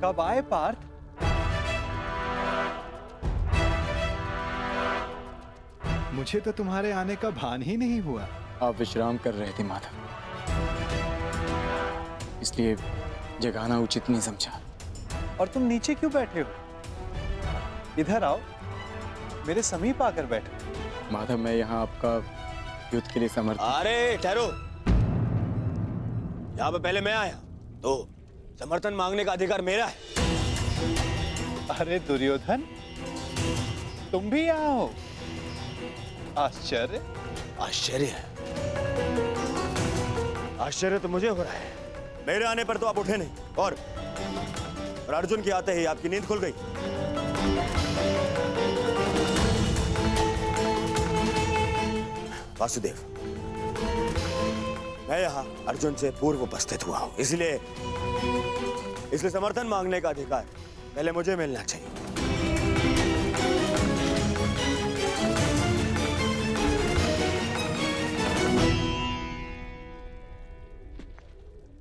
कब आए पार्थ? मुझे तो तुम्हारे आने का भान ही नहीं हुआ। आप विश्राम कर रहे थे माधव, इसलिए जगाना उचित नहीं समझा। और तुम नीचे क्यों बैठे हो? इधर आओ, मेरे समीप आकर बैठो। माधव, मैं यहाँ आपका युद्ध के लिए समर्थ। अरे ठहरो, यहाँ पे पहले मैं आया तो समर्थन मांगने का अधिकार मेरा है। अरे दुर्योधन, तुम भी यहाँ हो? आश्चर्य। आश्चर्य? आश्चर्य तो मुझे हो रहा है। मेरे आने पर तो आप उठे नहीं, और अर्जुन के आते ही आपकी नींद खुल गई। वासुदेव, मैं यहाँ अर्जुन से पूर्व उपस्थित हुआ हूं, इसलिए समर्थन मांगने का अधिकार पहले मुझे मिलना चाहिए।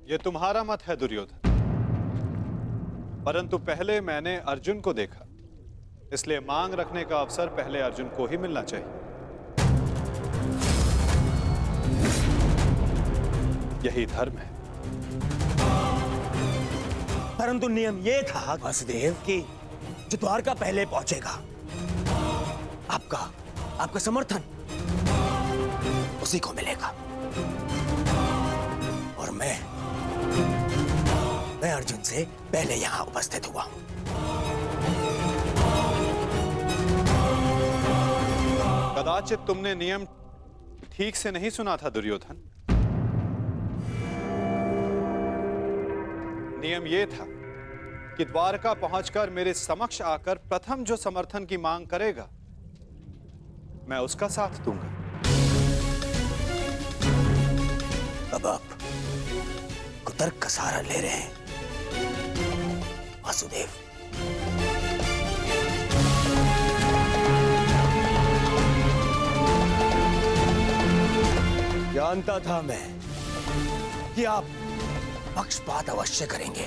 ये तुम्हारा मत है दुर्योधन, परंतु पहले मैंने अर्जुन को देखा, इसलिए मांग रखने का अवसर पहले अर्जुन को ही मिलना चाहिए। यही धर्म है। परंतु नियम यह था वासुदेव कि जो द्वारका पहले पहुंचेगा, आपका समर्थन उसी को मिलेगा। और मैं अर्जुन से पहले यहां उपस्थित हुआ हूं। कदाचित तुमने नियम ठीक से नहीं सुना था दुर्योधन। नियम यह था कि द्वारका पहुंचकर मेरे समक्ष आकर प्रथम जो समर्थन की मांग करेगा, मैं उसका साथ दूंगा। अब आप कुतर्क का सहारा ले रहे हैं वासुदेव। जानता था मैं कि आप पक्षपात अवश्य करेंगे।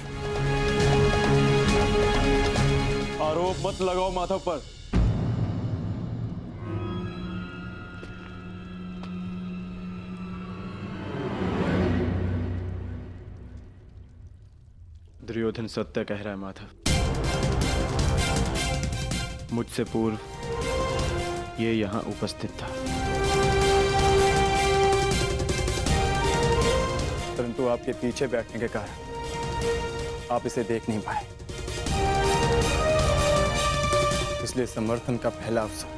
आरोप मत लगाओ माधव पर। दुर्योधन सत्य कह रहा है माधव। मुझसे पूर्व ये यहां उपस्थित था, परंतु आपके पीछे बैठने के कारण आप इसे देख नहीं पाए, इसलिए समर्थन का पहला अवसर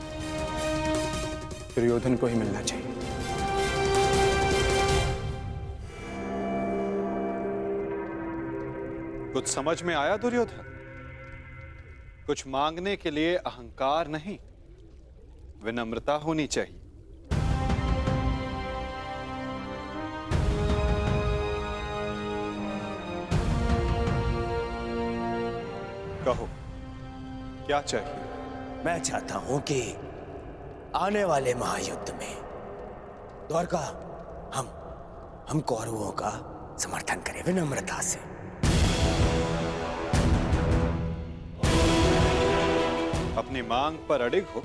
दुर्योधन को ही मिलना चाहिए। कुछ समझ में आया दुर्योधन? कुछ मांगने के लिए अहंकार नहीं, विनम्रता होनी चाहिए। कहो, क्या चाहिए? मैं चाहता हूं कि आने वाले महायुद्ध में द्वारका हम कौरवों का समर्थन करें विनम्रता से। अपनी मांग पर अड़िग हो?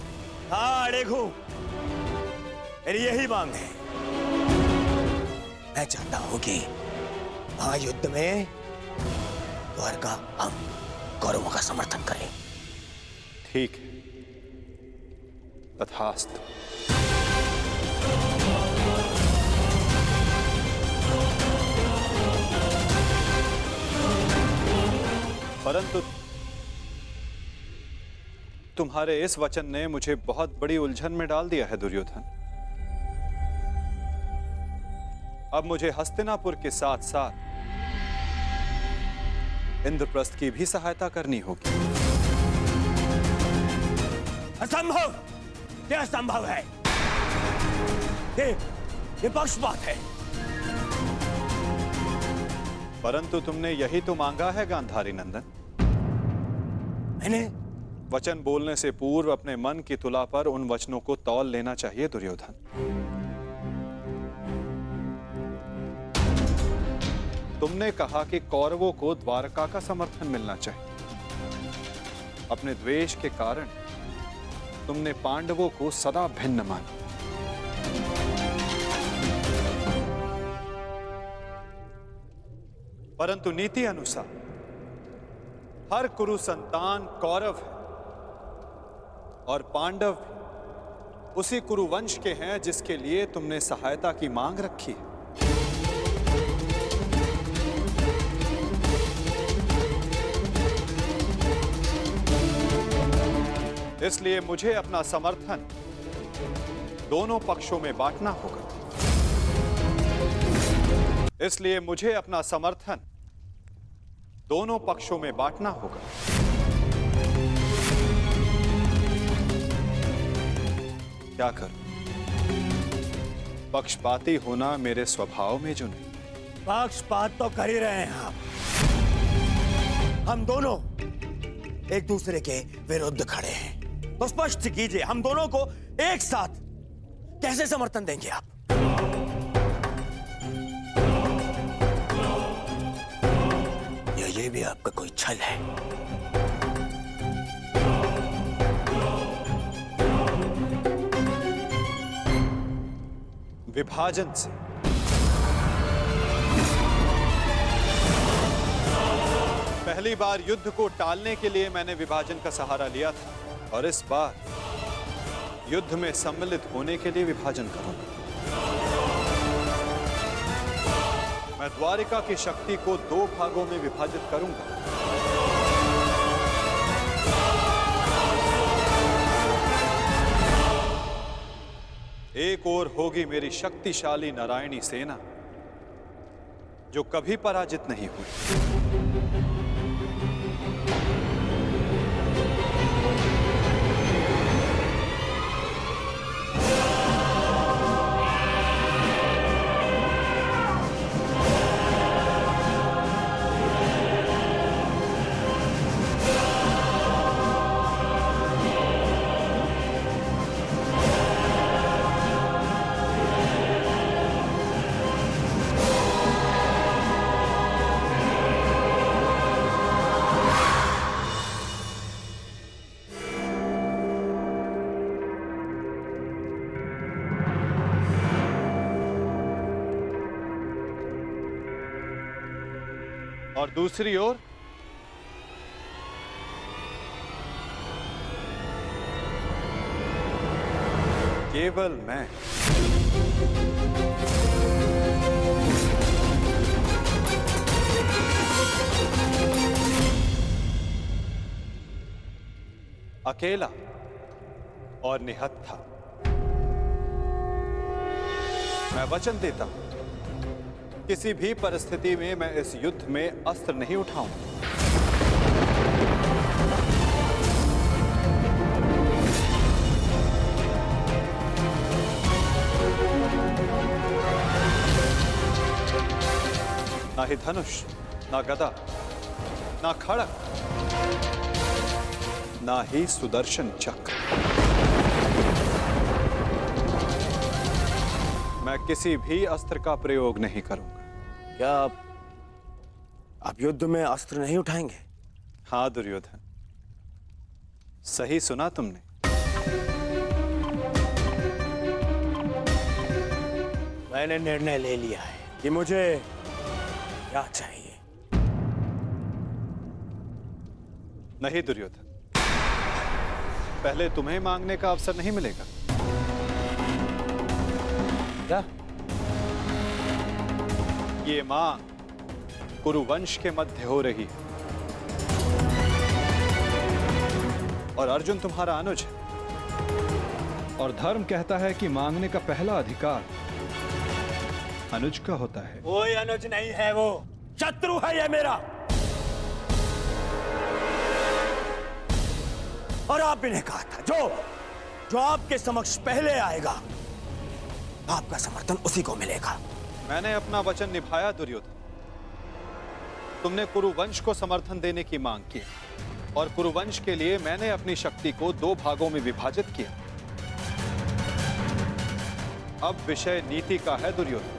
हाँ, अड़िग हूं। मेरी यही मांग है। मैं चाहता हूं कि महायुद्ध में द्वारका हम कौरवों का समर्थन करें। ठीक है, तथास्तु। परंतु तुम्हारे इस वचन ने मुझे बहुत बड़ी उलझन में डाल दिया है दुर्योधन। अब मुझे हस्तिनापुर के साथ साथ इंद्रप्रस्थ की भी सहायता करनी होगी। असंभव! क्या असंभव है? ये पक्षपात है। परंतु तुमने यही तो मांगा है गांधारी नंदन। मैंने वचन बोलने से पूर्व अपने मन की तुला पर उन वचनों को तौल लेना चाहिए दुर्योधन। तुमने कहा कि कौरवों को द्वारका का समर्थन मिलना चाहिए। अपने द्वेष के कारण तुमने पांडवों को सदा भिन्न माना। परंतु नीति अनुसार हर कुरु संतान कौरव है और पांडव भी उसी कुरु वंश के हैं जिसके लिए तुमने सहायता की मांग रखी है। इसलिए मुझे अपना समर्थन दोनों पक्षों में बांटना होगा। इसलिए मुझे अपना समर्थन दोनों पक्षों में बांटना होगा। क्या करूं? पक्षपाती होना मेरे स्वभाव में जो नहीं। पक्षपात तो कर ही रहे हैं आप। हम दोनों एक दूसरे के विरुद्ध खड़े हैं, तो स्पष्ट कीजिए हम दोनों को एक साथ कैसे समर्थन देंगे आप? या ये भी आपका कोई छल है? विभाजन से पहली बार युद्ध को टालने के लिए मैंने विभाजन का सहारा लिया था और इस बार युद्ध में सम्मिलित होने के लिए विभाजन करूंगा। मैं द्वारिका की शक्ति को 2 भागों में विभाजित करूंगा। एक ओर होगी मेरी शक्तिशाली नारायणी सेना जो कभी पराजित नहीं हुई, और दूसरी ओर केवल मैं। अकेला और निहत्था। मैं वचन देता हूं किसी भी परिस्थिति में मैं इस युद्ध में अस्त्र नहीं उठाऊंगा। ना ही धनुष, ना गदा, ना खड़ग, ना ही सुदर्शन चक्र। मैं किसी भी अस्त्र का प्रयोग नहीं करूंगा। क्या आप युद्ध में अस्त्र नहीं उठाएंगे? हाँ दुर्योधन, सही सुना तुमने। मैंने निर्णय ले लिया है कि मुझे क्या चाहिए। नहीं दुर्योधन, पहले तुम्हें मांगने का अवसर नहीं मिलेगा। क्या? ये मांग कुरुवंश के मध्य हो रही है और अर्जुन तुम्हारा अनुज है और धर्म कहता है कि मांगने का पहला अधिकार अनुज का होता है। कोई अनुज नहीं है, वो शत्रु है ये मेरा। और आपने ने कहा था जो आपके समक्ष पहले आएगा आपका समर्थन उसी को मिलेगा। मैंने अपना वचन निभाया दुर्योधन। तुमने कुरुवंश को समर्थन देने की मांग की और कुरुवंश के लिए मैंने अपनी शक्ति को 2 भागों में विभाजित किया। अब विषय नीति का है दुर्योधन,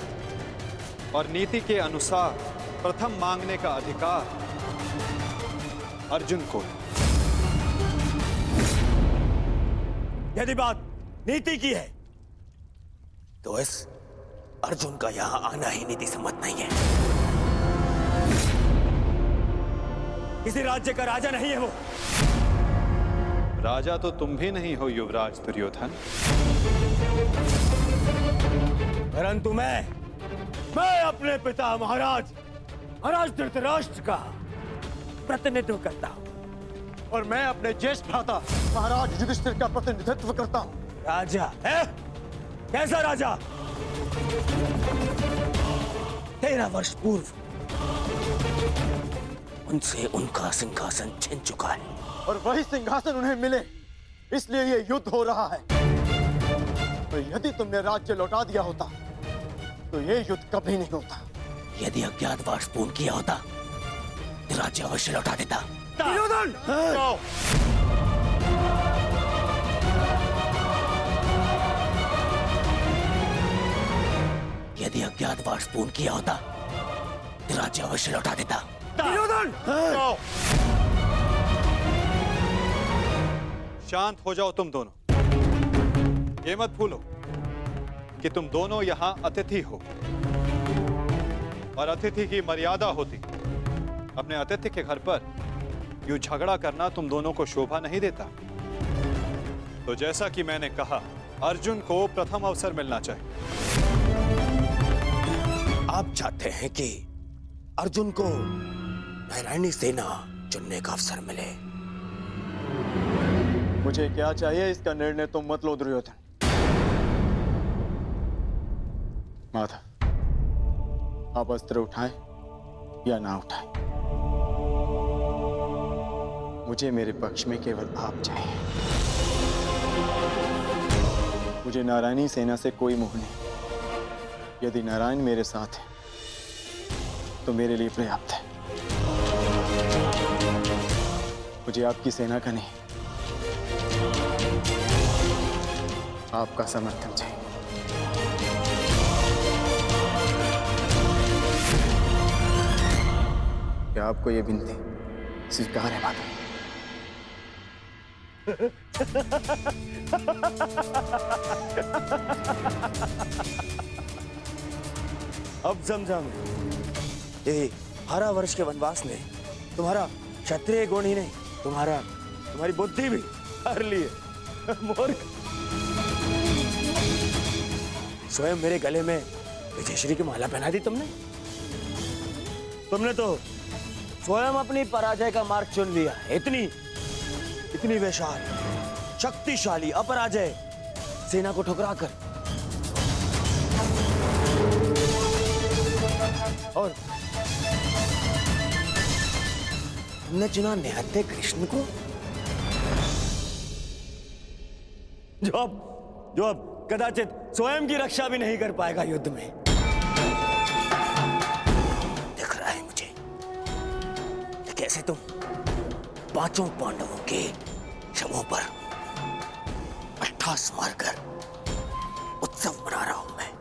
और नीति के अनुसार प्रथम मांगने का अधिकार अर्जुन को है। यदि बात नीति की है तो इस अर्जुन का यहां आना ही नीति सम्मत नहीं है। किसी राज्य का राजा नहीं है वो। राजा तो तुम भी नहीं हो युवराज दुर्योधन, परंतु मैं अपने पिता महाराज धृतराष्ट्र का प्रतिनिधित्व करता हूं। और मैं अपने ज्येष्ठ भ्राता महाराज युधिष्ठिर का प्रतिनिधित्व करता हूं। राजा है? कैसा राजा? 13 वर्ष पूर्व उनसे उनका सिंहासन छिन चुका है। और वही सिंहासन उन्हें मिले, इसलिए ये युद्ध हो रहा है। तो यदि तुमने राज्य लौटा दिया होता तो ये युद्ध कभी नहीं होता। यदि अज्ञातवास पूर्ण किया होता तो राज्य अवश्य लौटा देता। यदि अज्ञातवास पूर्ण किया होता तो राज्य अवश्य लौटा देता। शांत हो जाओ तुम दोनों। ये मत भूलो कि तुम दोनों यहां अतिथि हो और अतिथि की मर्यादा होती। अपने अतिथि के घर पर यूं झगड़ा करना तुम दोनों को शोभा नहीं देता। तो जैसा कि मैंने कहा, अर्जुन को प्रथम अवसर मिलना चाहिए। आप चाहते हैं कि अर्जुन को नारायणी सेना चुनने का अवसर मिले। मुझे क्या चाहिए इसका निर्णय तुम मत लो दुर्योधन। माधव, आप अस्त्र उठाएं या ना उठाएं, मुझे मेरे पक्ष में केवल आप चाहिए। मुझे नारायणी सेना से कोई मोह नहीं। यदि नारायण मेरे साथ है तो मेरे लिए पर्याप्त है। मुझे आपकी सेना का नहीं, आपका समर्थन चाहिए। क्या आपको यह विनती स्वीकार है माता? अब समझा मैं। ये 12 वर्ष के वनवास ने तुम्हारा क्षत्रिय गुण ही नहीं, तुम्हारी बुद्धि भी हर लिए। मूर्ख, स्वयं मेरे गले में विजयश्री की माला पहना दी तुमने तो स्वयं अपनी पराजय का मार्ग चुन लिया। इतनी विशाल शक्तिशाली अपराजय सेना को ठुकराकर, और तुमने चुना निहत्थे कृष्ण को, जो अब कदाचित स्वयं की रक्षा भी नहीं कर पाएगा युद्ध में। दिख रहा है मुझे कि कैसे तुम 5 पांडवों के शवों पर अट्ठास मारकर उत्सव मना रहा हूं मैं।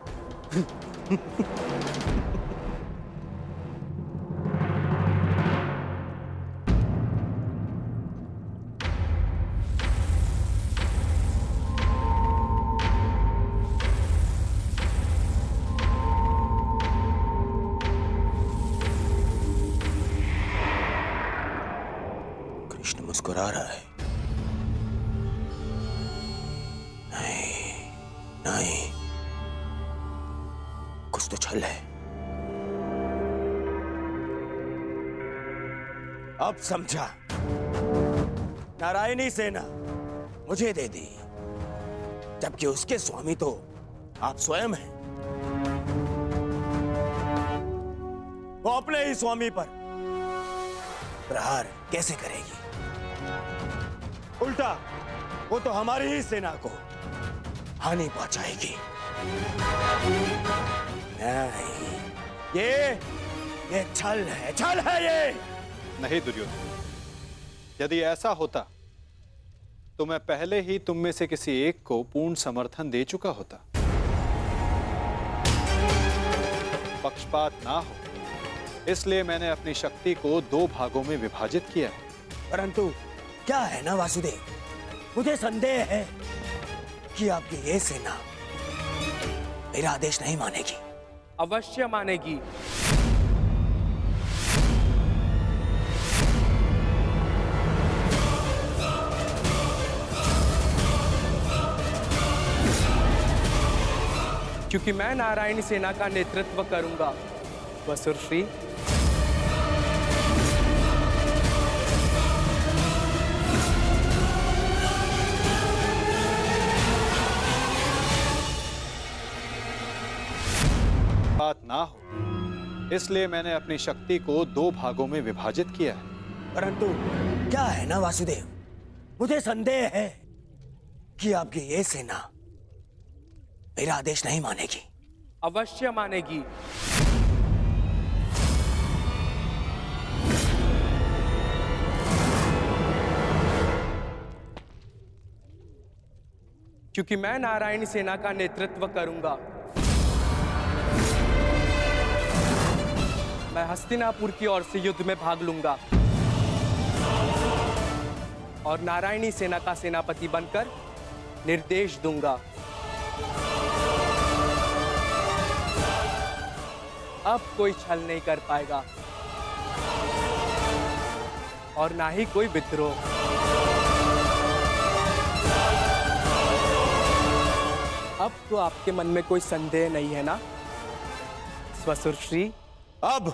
कृष्ण मुस्कुरा रहा है। नहीं, कुछ तो छल है। अब समझा। नारायणी सेना मुझे दे दी, जबकि उसके स्वामी तो आप स्वयं हैं। वो अपने ही स्वामी पर प्रहार कैसे करेगी? उल्टा वो तो हमारी ही सेना को हानि पहुंचाएगी। नहीं, ये छल है ये। नहीं दुर्योधन, यदि ऐसा होता तो मैं पहले ही तुम में से किसी एक को पूर्ण समर्थन दे चुका होता। पक्षपात ना हो इसलिए मैंने अपनी शक्ति को 2 भागों में विभाजित किया है। परंतु क्या है ना वासुदेव, मुझे संदेह है कि आपकी ये सेना मेरा आदेश नहीं मानेगी। अवश्य मानेगी। क्योंकि मैं नारायणी सेना का नेतृत्व करूंगा। वसुरश्री, बात ना हो, इसलिए मैंने अपनी शक्ति को 2 भागों में विभाजित किया है। परंतु क्या है ना वासुदेव, मुझे संदेह है कि आपकी ये सेना मेरा आदेश नहीं मानेगी। अवश्य मानेगी। क्योंकि मैं नारायणी सेना का नेतृत्व करूंगा। मैं हस्तिनापुर की ओर से युद्ध में भाग लूंगा और नारायणी सेना का सेनापति बनकर निर्देश दूंगा। अब कोई छल नहीं कर पाएगा और ना ही कोई विद्रोह। अब तो आपके मन में कोई संदेह नहीं है ना स्वसुरश्री? अब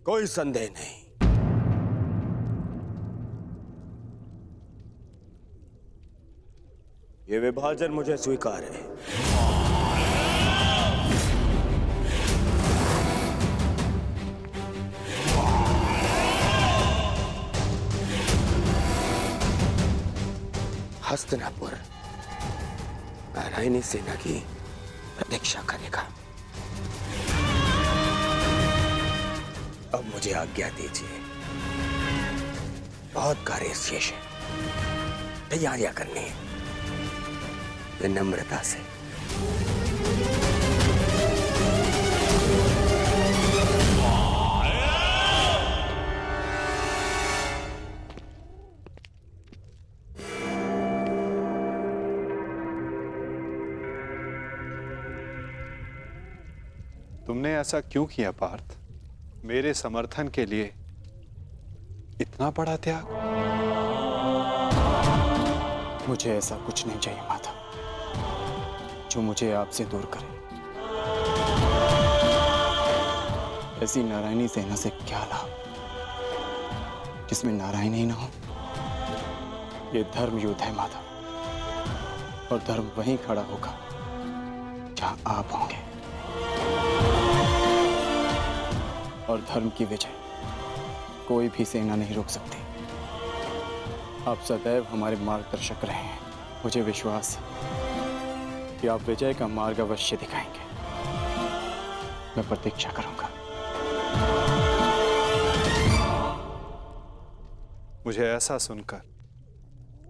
कोई संदेह नहीं। ये विभाजन मुझे स्वीकार है। हस्तिनापुर नारायणी सेना की प्रतीक्षा करेगा। अब मुझे आज्ञा दीजिए, बहुत कार्य शेष है, तैयारियां करनी है। विनम्रता से। तुमने ऐसा क्यों किया पार्थ? मेरे समर्थन के लिए इतना बड़ा त्याग? मुझे ऐसा कुछ नहीं चाहिए माता जो मुझे आपसे दूर करे। ऐसी नारायणी सेना से क्या लाभ जिसमें नारायण ही ना हो? ये धर्म युद्ध है माता, और धर्म वहीं खड़ा होगा जहां आप होंगे। और धर्म की विजय कोई भी सेना नहीं रोक सकती। आप सदैव हमारे मार्गदर्शक रहे हैं। मुझे विश्वास है कि आप विजय का मार्ग अवश्य दिखाएंगे। मैं प्रतीक्षा करूंगा। मुझे ऐसा सुनकर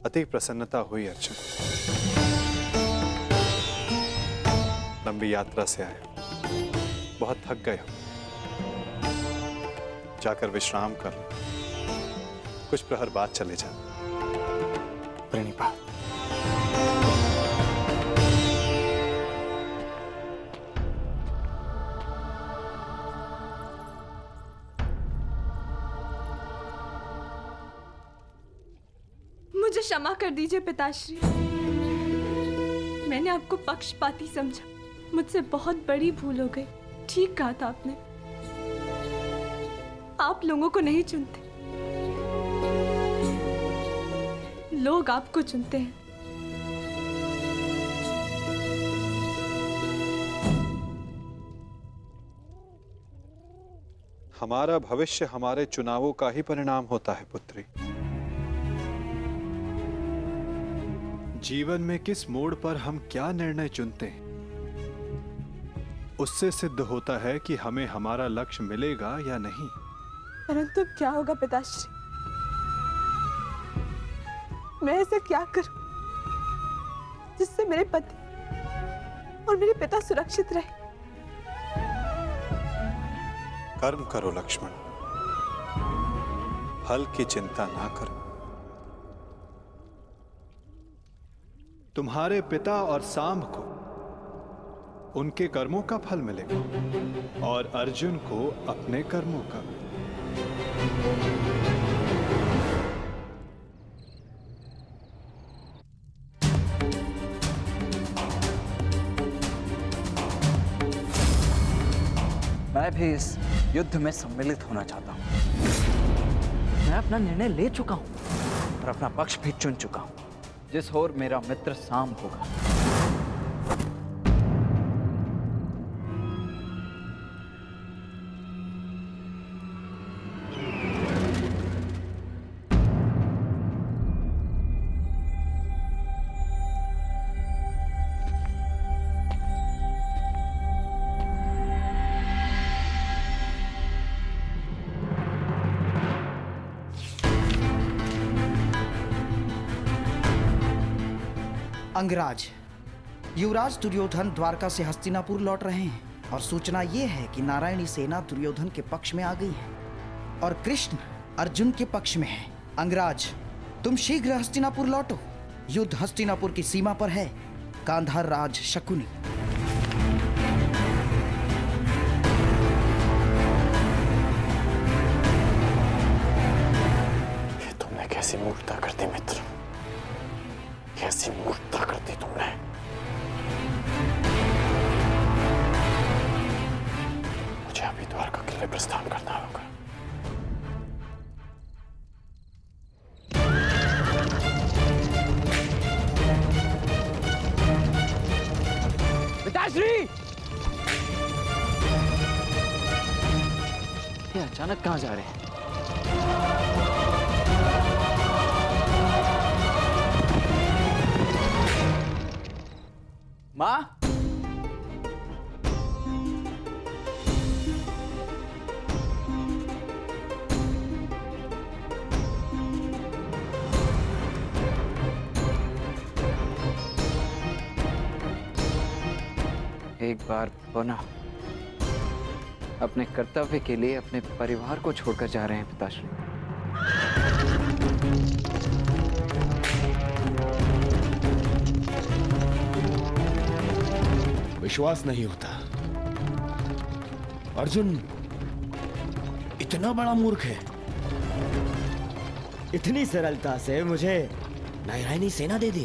अति प्रसन्नता हुई अर्जुन। लंबी यात्रा से आए, बहुत थक गए हो। जाकर विश्राम कर लो, कुछ प्रहर बाद चले जा। प्रणिपात। मुझे क्षमा कर दीजिए पिताश्री। मैंने आपको पक्षपाती समझा। मुझसे बहुत बड़ी भूल हो गई। ठीक कहा था आपने, आप लोगों को नहीं चुनते, लोग आपको चुनते हैं। हमारा भविष्य हमारे चुनावों का ही परिणाम होता है पुत्री। जीवन में किस मोड़ पर हम क्या निर्णय चुनते हैं, उससे सिद्ध होता है कि हमें हमारा लक्ष्य मिलेगा या नहीं। परंतु क्या होगा पिताश्री? मैं ऐसा क्या करूं जिससे मेरे पति और मेरे पिता सुरक्षित रहे? कर्म करो लक्ष्मण, फल की चिंता ना करो। तुम्हारे पिता और सांब को उनके कर्मों का फल मिलेगा और अर्जुन को अपने कर्मों का। मैं भी इस युद्ध में सम्मिलित होना चाहता हूं। मैं अपना निर्णय ले चुका हूं और अपना पक्ष भी चुन चुका हूं। जिस ओर मेरा मित्र सांब होगा। अंगराज, युवराज दुर्योधन द्वारका से हस्तिनापुर लौट रहे हैं और सूचना ये है कि नारायणी सेना दुर्योधन के पक्ष में आ गई है और कृष्ण अर्जुन के पक्ष में है। अंगराज, तुम शीघ्र हस्तिनापुर लौटो। युद्ध हस्तिनापुर की सीमा पर है। गांधार राज शकुनी। तुमने कैसी मूर्खता कर दी मित्र, कैसी मूर्खता कर दी तुमने। मुझे अभी द्वारका के लिए प्रस्थान करना होगा। पिताश्री! ये अचानक कहां जा रहे हैं? मां? एक बार पुनः अपने कर्तव्य के लिए अपने परिवार को छोड़कर जा रहे हैं पिताश्री। विश्वास नहीं होता, अर्जुन इतना बड़ा मूर्ख है। इतनी सरलता से मुझे नारायणी सेना दे दी।